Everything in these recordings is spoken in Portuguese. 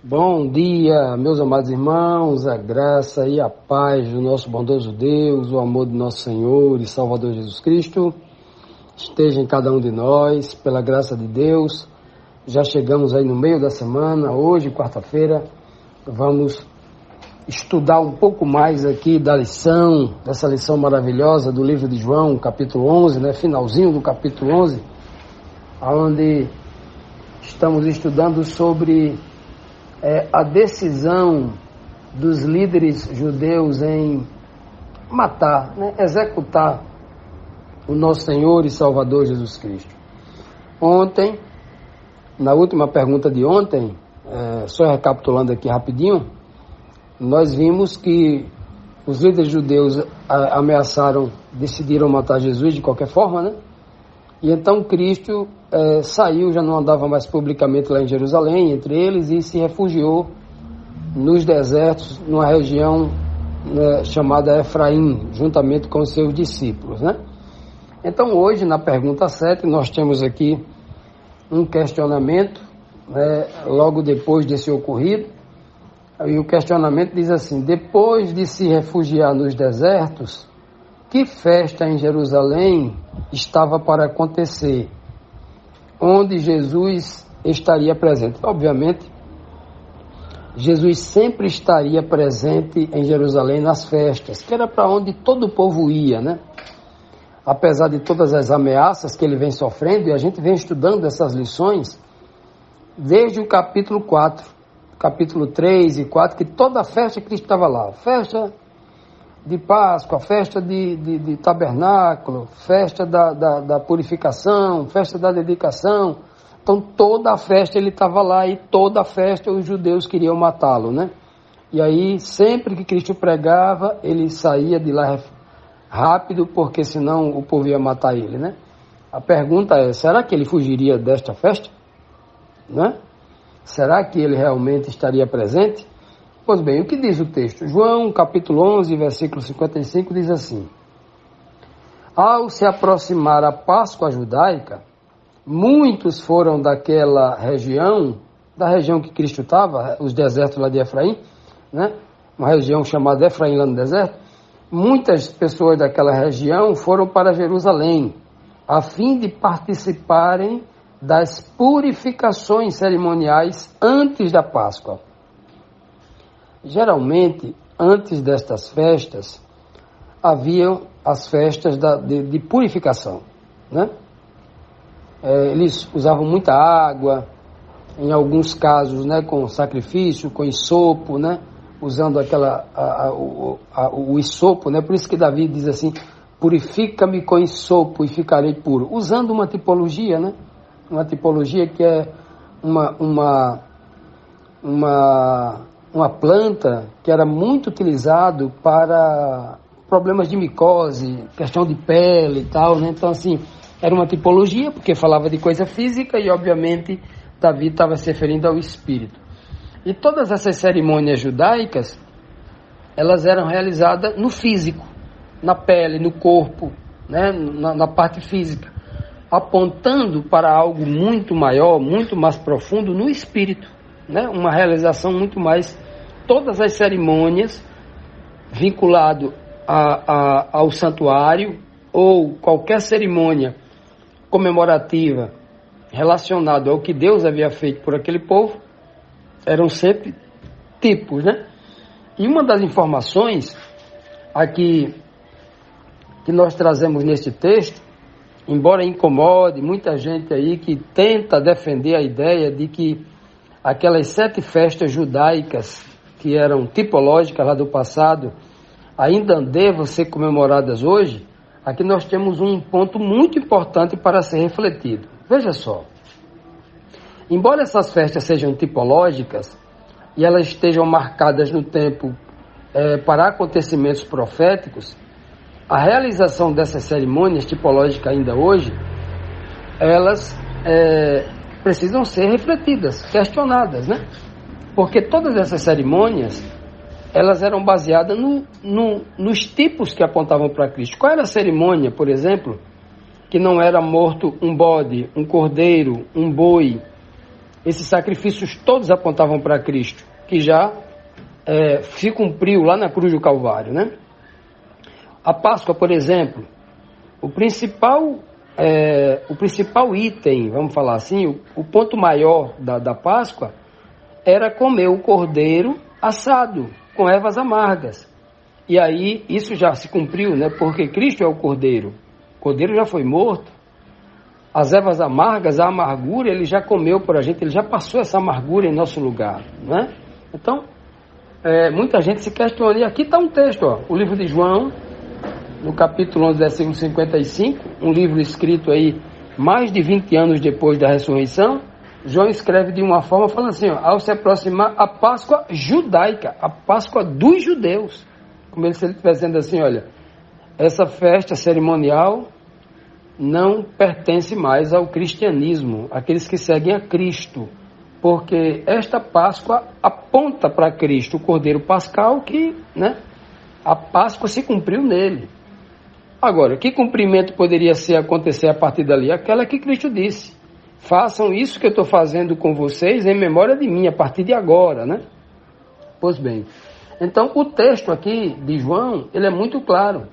Bom dia, meus amados irmãos, a graça e a paz do nosso bondoso Deus, o amor do nosso Senhor e Salvador Jesus Cristo, esteja em cada um de nós, pela graça de Deus. Já chegamos aí no meio da semana, hoje, quarta-feira, vamos estudar um pouco mais aqui dessa lição maravilhosa do livro de João, capítulo 11, finalzinho do capítulo 11, onde estamos estudando sobre a decisão dos líderes judeus em matar, executar o nosso Senhor e Salvador Jesus Cristo. Ontem, na última pergunta de ontem, só recapitulando aqui rapidinho, nós vimos que os líderes judeus decidiram matar Jesus de qualquer forma, E então Cristo saiu, já não andava mais publicamente lá em Jerusalém, entre eles, e se refugiou nos desertos, numa região chamada Efraim, juntamente com os seus discípulos, Então hoje, na pergunta 7, nós temos aqui um questionamento, logo depois desse ocorrido, e o questionamento diz assim: depois de se refugiar nos desertos, que festa em Jerusalém estava para acontecer, onde Jesus estaria presente? Obviamente, Jesus sempre estaria presente em Jerusalém nas festas, que era para onde todo o povo ia, Apesar de todas as ameaças que ele vem sofrendo, e a gente vem estudando essas lições desde o capítulo 4, capítulo 3 e 4, que toda a festa Cristo estava lá, festa de Páscoa, festa de tabernáculo, festa da purificação, festa da dedicação. Então toda a festa ele estava lá, e toda a festa os judeus queriam matá-lo, E aí sempre que Cristo pregava, ele saía de lá rápido, porque senão o povo ia matar ele, A pergunta é: será que ele fugiria desta festa? Será que ele realmente estaria presente? Pois bem, o que diz o texto? João, capítulo 11, versículo 55, diz assim: ao se aproximar a Páscoa judaica, muitos foram daquela região, da região que Cristo estava, os desertos lá de Efraim, uma região chamada Efraim lá no deserto. Muitas pessoas daquela região foram para Jerusalém, a fim de participarem das purificações cerimoniais antes da Páscoa. Geralmente, antes destas festas, haviam as festas de purificação, Eles usavam muita água, em alguns casos, com sacrifício, com hisopo, usando o hisopo, Por isso que Davi diz assim: purifica-me com hisopo e ficarei puro, usando uma tipologia, Uma tipologia que é uma planta que era muito utilizado para problemas de micose, questão de pele e tal, Então, assim, era uma tipologia, porque falava de coisa física e, obviamente, Davi estava se referindo ao espírito. E todas essas cerimônias judaicas, elas eram realizadas no físico, na pele, no corpo, na parte física, apontando para algo muito maior, muito mais profundo no espírito, Uma realização muito mais. Todas as cerimônias vinculado ao santuário, ou qualquer cerimônia comemorativa relacionada ao que Deus havia feito por aquele povo, eram sempre tipos, E uma das informações aqui que nós trazemos neste texto, embora incomode muita gente aí que tenta defender a ideia de que aquelas 7 festas judaicas que eram tipológicas lá do passado ainda devam ser comemoradas hoje, aqui nós temos um ponto muito importante para ser refletido. Veja só, embora essas festas sejam tipológicas e elas estejam marcadas no tempo para acontecimentos proféticos, a realização dessas cerimônias tipológicas ainda hoje, elas precisam ser refletidas, questionadas, Porque todas essas cerimônias, elas eram baseadas nos tipos que apontavam para Cristo. Qual era a cerimônia, por exemplo, que não era morto um bode, um cordeiro, um boi, esses sacrifícios todos apontavam para Cristo, que já se cumpriu lá na cruz do Calvário, né? A Páscoa, por exemplo, o principal item, vamos falar assim, o ponto maior da Páscoa era comer o cordeiro assado, com ervas amargas. E aí isso já se cumpriu, né? Porque Cristo é o cordeiro já foi morto. As ervas amargas, a amargura, ele já comeu por a gente, ele já passou essa amargura em nosso lugar, né? Então, muita gente se questiona, e aqui está um texto, o livro de João, no capítulo 11, versículo 55, um livro escrito aí mais de 20 anos depois da ressurreição. João escreve de uma forma falando assim, ao se aproximar a Páscoa judaica, a Páscoa dos judeus, como se ele estivesse dizendo assim, olha, essa festa cerimonial não pertence mais ao cristianismo, aqueles que seguem a Cristo, porque esta Páscoa aponta para Cristo, o Cordeiro Pascal, que, né, a Páscoa se cumpriu nele. Agora, que cumprimento poderia acontecer a partir dali? Aquela que Cristo disse, façam isso que eu estou fazendo com vocês em memória de mim, a partir de agora, né? Pois bem, então o texto aqui de João, ele é muito claro.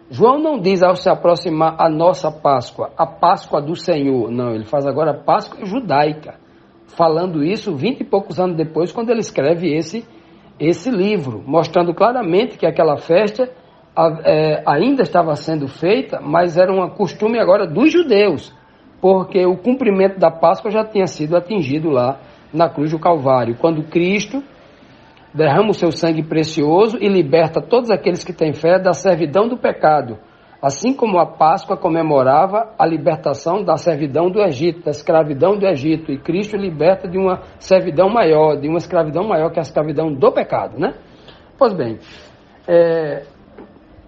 João não diz ao se aproximar a nossa Páscoa, a Páscoa do Senhor. Não, ele faz agora a Páscoa judaica. Falando isso 20 e poucos anos depois, quando ele escreve esse livro, mostrando claramente que aquela festa ainda estava sendo feita, mas era um costume agora dos judeus, porque o cumprimento da Páscoa já tinha sido atingido lá na cruz do Calvário, quando Cristo derrama o seu sangue precioso e liberta todos aqueles que têm fé da servidão do pecado, assim como a Páscoa comemorava a libertação da servidão do Egito, da escravidão do Egito, e Cristo liberta de uma servidão maior, de uma escravidão maior que a escravidão do pecado, né? Pois bem,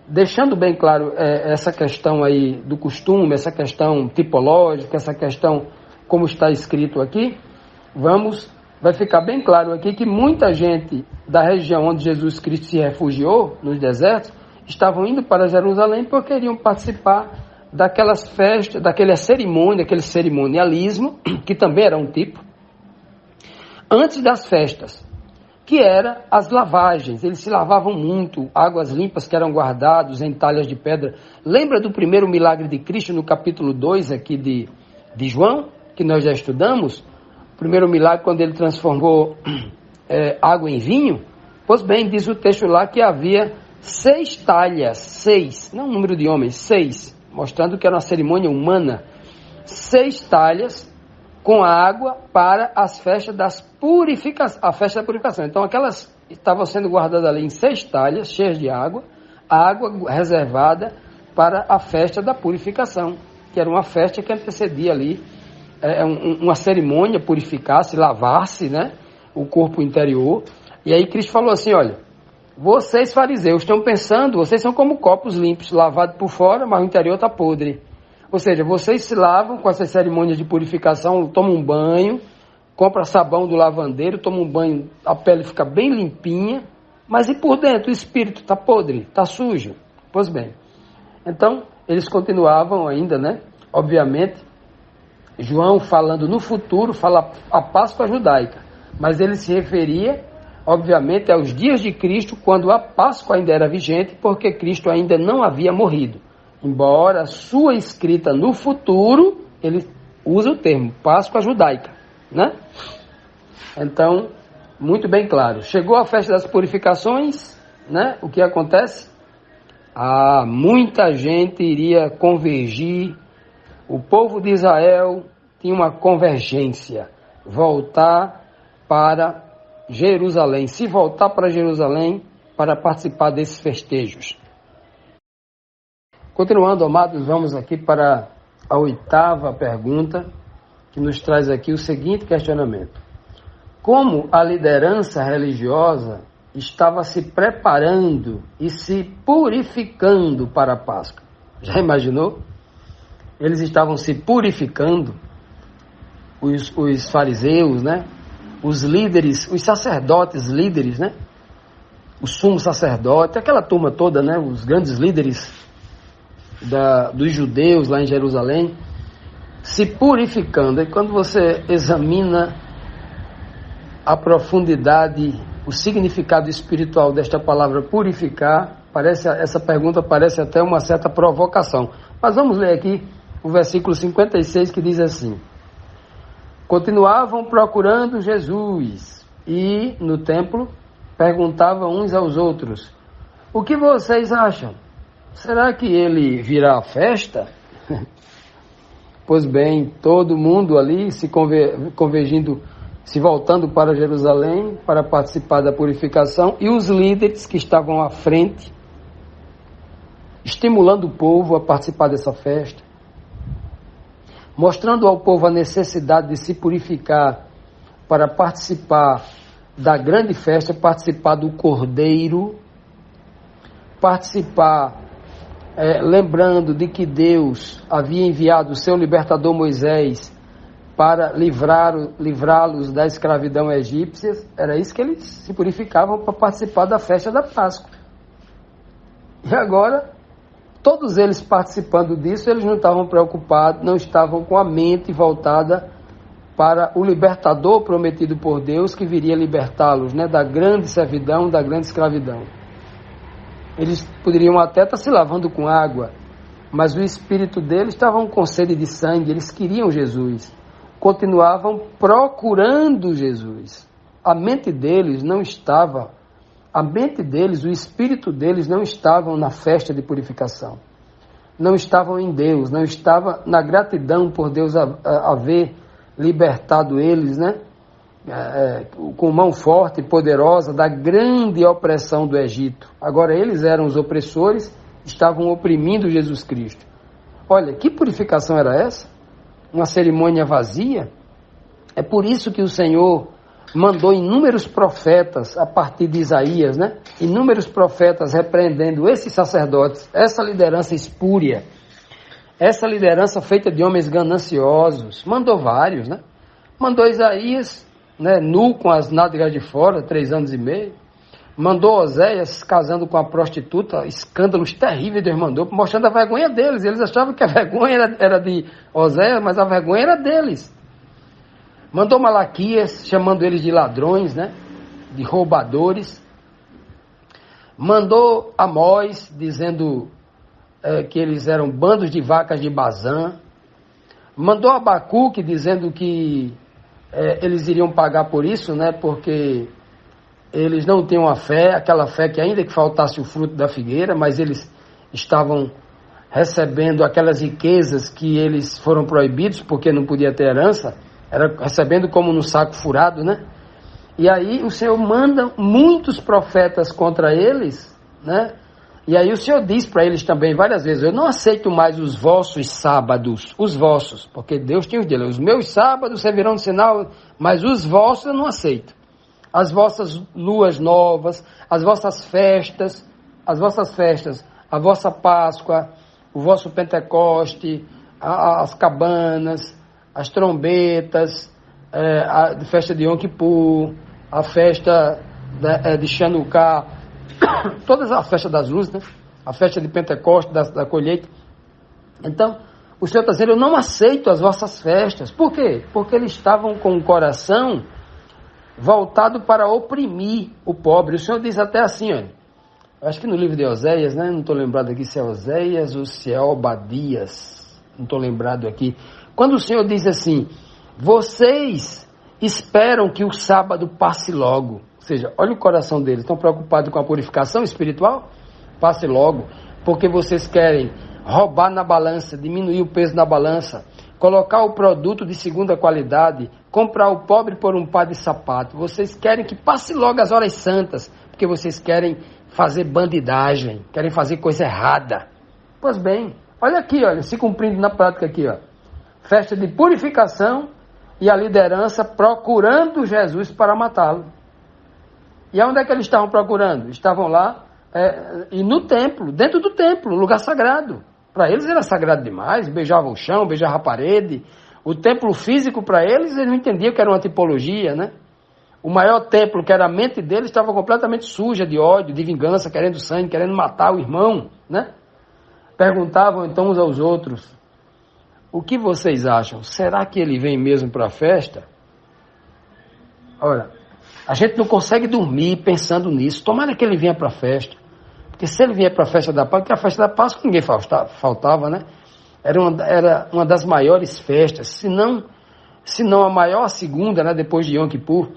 deixando bem claro essa questão aí do costume, essa questão tipológica, essa questão como está escrito aqui, vai ficar bem claro aqui que muita gente da região onde Jesus Cristo se refugiou, nos desertos, estavam indo para Jerusalém porque queriam participar daquelas festas, daquela cerimônia, aquele cerimonialismo, que também era um tipo, antes das festas, que era as lavagens. Eles se lavavam muito, águas limpas que eram guardadas em talhas de pedra. Lembra do primeiro milagre de Cristo no capítulo 2 aqui de João, que nós já estudamos? O primeiro milagre quando ele transformou água em vinho? Pois bem, diz o texto lá que havia 6 talhas, 6, não um número de homens, 6, mostrando que era uma cerimônia humana, 6 talhas com água para as festas a festa da purificação. Então aquelas estavam sendo guardadas ali em 6 talhas, cheias de água reservada para a festa da purificação, que era uma festa que antecedia ali uma cerimônia, purificar-se, lavar-se, né, o corpo interior. E aí Cristo falou assim, olha, vocês fariseus estão pensando, vocês são como copos limpos, lavados por fora, mas o interior está podre. Ou seja, vocês se lavam com essas cerimônias de purificação, tomam um banho, compram sabão do lavandeiro, tomam um banho, a pele fica bem limpinha, mas e por dentro? O espírito está podre, está sujo. Pois bem, então eles continuavam ainda, né? Obviamente, João falando no futuro, fala a Páscoa judaica, mas ele se referia, obviamente, aos dias de Cristo, quando a Páscoa ainda era vigente, porque Cristo ainda não havia morrido. Embora sua escrita no futuro, ele usa o termo Páscoa judaica, né? Então, muito bem claro. Chegou a festa das purificações, né? O que acontece? Muita gente iria convergir. O povo de Israel tinha uma convergência, voltar para Jerusalém, se voltar para Jerusalém para participar desses festejos. Continuando, amados, vamos aqui para a 8ª pergunta, que nos traz aqui o seguinte questionamento: como a liderança religiosa estava se preparando e se purificando para a Páscoa? Já imaginou? Eles estavam se purificando, os fariseus, né? Os líderes, os sacerdotes líderes, né? O sumo sacerdote, aquela turma toda, né? Os grandes líderes dos judeus lá em Jerusalém, se purificando. E quando você examina a profundidade, o significado espiritual desta palavra purificar, essa pergunta parece até uma certa provocação. Mas vamos ler aqui o versículo 56 que diz assim: continuavam procurando Jesus e, no templo, perguntavam uns aos outros: o que vocês acham? Será que ele virá à festa? Pois bem, todo mundo ali se convergindo, se voltando para Jerusalém para participar da purificação, e os líderes que estavam à frente, estimulando o povo a participar dessa festa, mostrando ao povo a necessidade de se purificar para participar da grande festa, participar do Cordeiro, participar, lembrando de que Deus havia enviado o seu libertador Moisés para livrá-los da escravidão egípcia. Era isso que eles se purificavam para participar da festa da Páscoa. E agora, todos eles participando disso, eles não estavam preocupados, não estavam com a mente voltada para o libertador prometido por Deus, que viria libertá-los, né, da grande servidão, da grande escravidão. Eles poderiam até estar se lavando com água, mas o espírito deles estava com sede de sangue, eles queriam Jesus. Continuavam procurando Jesus. A mente deles, o espírito deles não estavam na festa de purificação. Não estavam em Deus, não estava na gratidão por Deus haver libertado eles, né? Com mão forte e poderosa da grande opressão do Egito. Agora eles eram os opressores, estavam oprimindo Jesus Cristo. Olha, que purificação era essa? Uma cerimônia vazia? É por isso que o Senhor mandou inúmeros profetas, a partir de Isaías, né? Inúmeros profetas repreendendo esses sacerdotes, essa liderança espúria, essa liderança feita de homens gananciosos. Mandou vários, né? Mandou Isaías, né, nu com as nádegas de fora, 3 anos e meio. Mandou Oséias casando com a prostituta, escândalos terríveis Deus mandou, mostrando a vergonha deles. Eles achavam que a vergonha era de Oséias, mas a vergonha era deles. Mandou Malaquias, chamando eles de ladrões, né, de roubadores. Mandou Amós, dizendo que eles eram bandos de vacas de Bazã. Mandou Abacuque, dizendo que eles iriam pagar por isso, né, porque eles não tinham a fé, aquela fé que ainda que faltasse o fruto da figueira, mas eles estavam recebendo aquelas riquezas que eles foram proibidos, porque não podia ter herança, era recebendo como no saco furado, né? E aí o Senhor manda muitos profetas contra eles, né? E aí o Senhor diz para eles também várias vezes: eu não aceito mais os vossos sábados, os vossos, porque Deus tinha os dele, os meus sábados servirão de sinal, mas os vossos eu não aceito. As vossas luas novas, as vossas festas, a vossa Páscoa, o vosso Pentecoste, as cabanas, as trombetas, a festa de Yom Kippur, a festa de Chanukah, todas as festas das luzes, né? A festa de Pentecoste, da colheita. Então, o Senhor está dizendo: eu não aceito as vossas festas. Por quê? Porque eles estavam com o coração voltado para oprimir o pobre. O Senhor diz até assim, olha, acho que no livro de Oséias, né? Não estou lembrado aqui se é Oséias ou se é Obadias, não estou lembrado aqui. Quando o Senhor diz assim: vocês esperam que o sábado passe logo. Ou seja, olha o coração deles, estão preocupados com a purificação espiritual? Passe logo, porque vocês querem roubar na balança, diminuir o peso na balança, colocar o produto de segunda qualidade, comprar o pobre por um par de sapato. Vocês querem que passe logo as horas santas, porque vocês querem fazer bandidagem, querem fazer coisa errada. Pois bem, olha aqui, olha, se cumprindo na prática aqui, ó. Festa de purificação e a liderança procurando Jesus para matá-lo. E aonde é que eles estavam procurando? Estavam lá, e no templo, dentro do templo, lugar sagrado. Para eles era sagrado demais, beijavam o chão, beijavam a parede. O templo físico para eles não entendiam que era uma tipologia, né? O maior templo, que era a mente deles, estava completamente suja de ódio, de vingança, querendo sangue, querendo matar o irmão, né? Perguntavam então uns aos outros: o que vocês acham? Será que ele vem mesmo para a festa? Ora, A gente não consegue dormir pensando nisso. Tomara que ele venha para a festa. Porque se ele vier para a festa da Páscoa, porque a festa da Páscoa ninguém faltava, né? Era uma das maiores festas, se não a maior, a segunda, né, depois de Yom Kippur.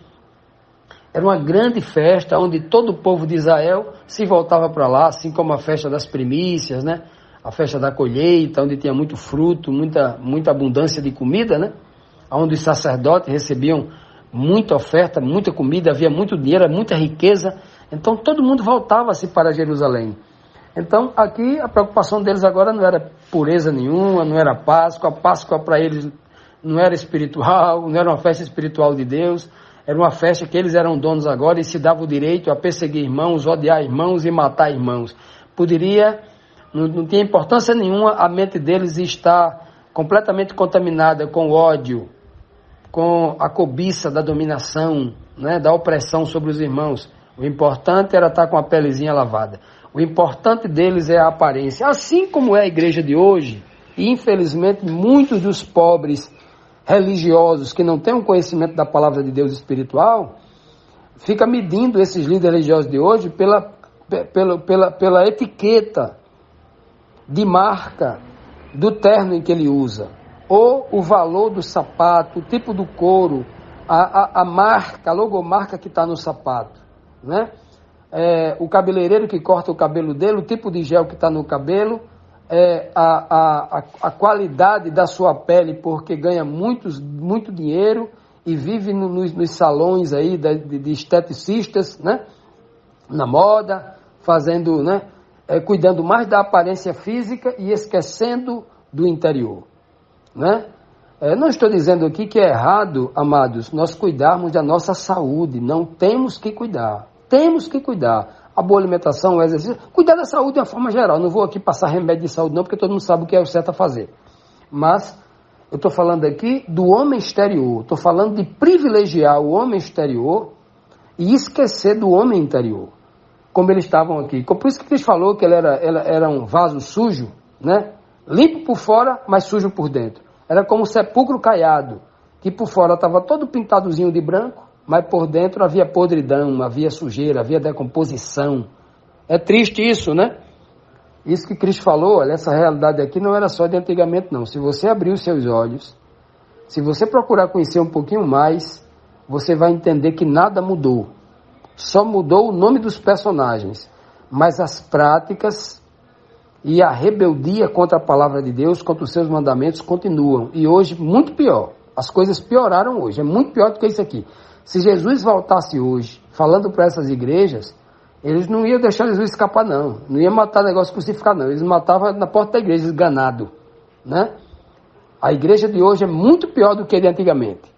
Era uma grande festa onde todo o povo de Israel se voltava para lá, assim como a festa das primícias, né? A festa da colheita, onde tinha muito fruto, muita abundância de comida, né? Onde os sacerdotes recebiam muita oferta, muita comida, havia muito dinheiro, muita riqueza. Então todo mundo voltava-se para Jerusalém. Então aqui a preocupação deles agora não era pureza nenhuma, não era Páscoa. A Páscoa para eles não era espiritual, não era uma festa espiritual de Deus. Era uma festa que eles eram donos agora e se davam o direito a perseguir irmãos, odiar irmãos e matar irmãos. Não tinha importância nenhuma a mente deles estar completamente contaminada com o ódio, com a cobiça da dominação, né, da opressão sobre os irmãos. O importante era estar com a pelezinha lavada. O importante deles é a aparência. Assim como é a igreja de hoje, e infelizmente muitos dos pobres religiosos que não têm um conhecimento da palavra de Deus espiritual, fica medindo esses líderes religiosos de hoje pela etiqueta de marca do terno em que ele usa, ou o valor do sapato, o tipo do couro, a marca, a logomarca que está no sapato, né? O cabeleireiro que corta o cabelo dele, o tipo de gel que está no cabelo, a qualidade da sua pele, porque ganha muito dinheiro e vive nos salões aí de esteticistas, né? Na moda, fazendo, né? Cuidando mais da aparência física e esquecendo do interior, né? Não estou dizendo aqui que é errado, amados, nós cuidarmos da nossa saúde. Não temos que cuidar. Temos que cuidar. A boa alimentação, o exercício, cuidar da saúde de uma forma geral. Não vou aqui passar remédio de saúde não, porque todo mundo sabe o que é o certo a fazer. Mas eu estou falando aqui do homem exterior. Estou falando de privilegiar o homem exterior e esquecer do homem interior. Como eles estavam aqui. Por isso que Cristo falou que ele era um vaso sujo, né? Limpo por fora, mas sujo por dentro. Era como um sepulcro caiado, que por fora estava todo pintadozinho de branco, mas por dentro havia podridão, havia sujeira, havia decomposição. É triste isso, né? Isso que Cristo falou, olha, essa realidade aqui não era só de antigamente, não. Se você abrir os seus olhos, se você procurar conhecer um pouquinho mais, você vai entender que nada mudou. Só mudou o nome dos personagens, mas as práticas e a rebeldia contra a palavra de Deus, contra os seus mandamentos, continuam. E hoje, muito pior. As coisas pioraram hoje. É muito pior do que isso aqui. Se Jesus voltasse hoje, falando para essas igrejas, eles não iam deixar Jesus escapar, não. Não iam matar negócio crucificado, não. Eles matavam na porta da igreja, esganado, né? A igreja de hoje é muito pior do que a de antigamente.